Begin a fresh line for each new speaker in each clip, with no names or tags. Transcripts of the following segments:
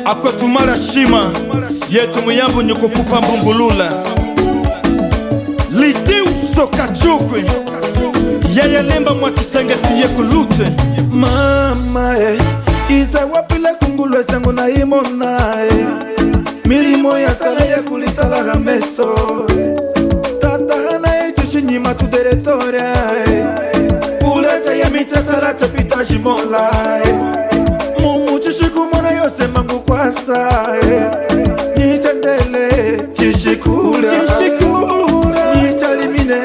akwetumala shima yetu muyambu nyukufupa mbungulula liti usoka chukwe yayalemba mwatisenge tiye kulute
mama iza wapile kungulwe sangu na imona milimo ya sala ya kulitala gameso tata hana itishinyima tu territoria kuleta ya mita sala tapita jimola mumu chishikumona yose mangu kwasa nitendele chishikura nitalimine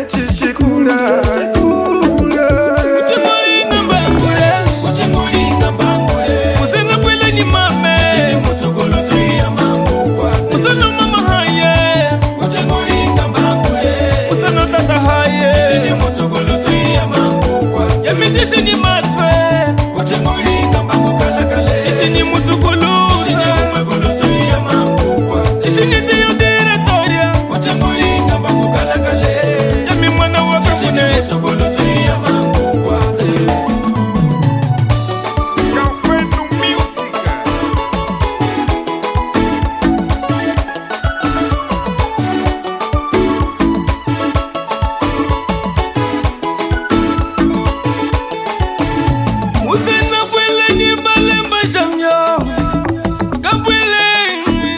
chishikura
Chishini matwe kuchemulinga mbangu kalakale chishini mutukulu chishini mambo chishini diyo diretoria kuchemulinga mbangu kalakale yami mwana waka chishini mutukulu tuya mambo kwase Kafenu music Usena pwele ni malemba jamyo Kapwele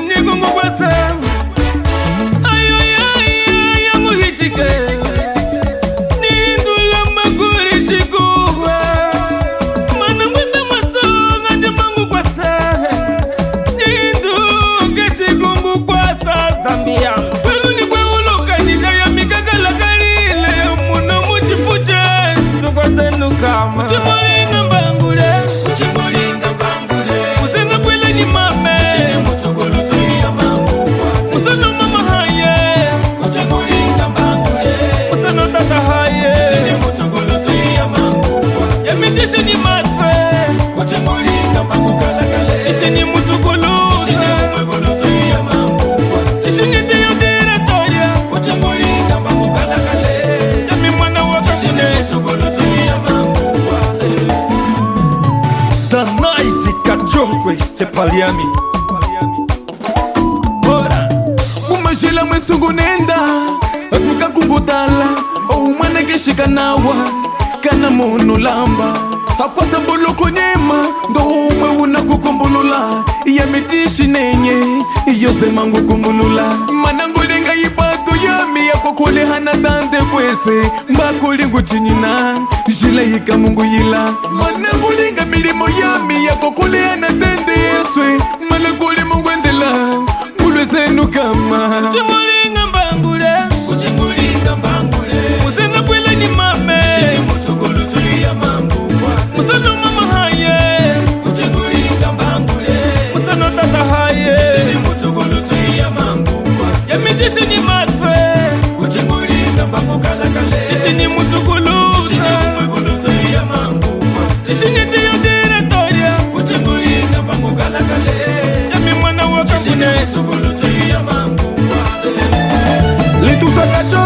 ni gungu kwase Ayo ya muhichike Ni indula maguri chikuwe Mana mwenda masonga jamangu kwase Ni induke chikungu kwasa Zambia Kwelu ni kwe uloka nisha ya mikakala kalile Muna muchifuche Tukwase nukama Chishini matwe kuchemulinga mbangu kalakale chishini mutukulu chishini tuya mambo chishini diyo diretoria kuchemulinga mbangu kalakale yami mwana waka chishini mutukulu tuya mambo
Danaizi kachokwe sepaliami
Bora umashila mwesungu nenda atuka kungutala umwana kishika nawa kana munu lamba Hapa sambulu kunyema ndo umwe unakukumbulula ya mitishi nenye yose mangu kumbulula manangulinga ipatu yami ya kukule hana dante kweswe mbakuli nguchinyina jila hika mungu yila manangulinga milimo yami ya kukule hana dante yeswe malakuli mungu endela ulwe zenu kama
kuchemulinga mbangule kuchemulinga mbangule Usena pwele ni mame Mutukulu tuya mambu kwase Musano mama haye kuchemulinga mbangule Musano tata haye chishini mutukulu tuya mambu kwase Yami chishini matwe kuchemulinga mbangu kalakale chishini mutukulu chishini tuya mambu kwase Chishini diyo diretoria kuchemulinga mbangu kalakale Yami mwana waka chishini mutukulu tuya mambu kwase
Litu sakacho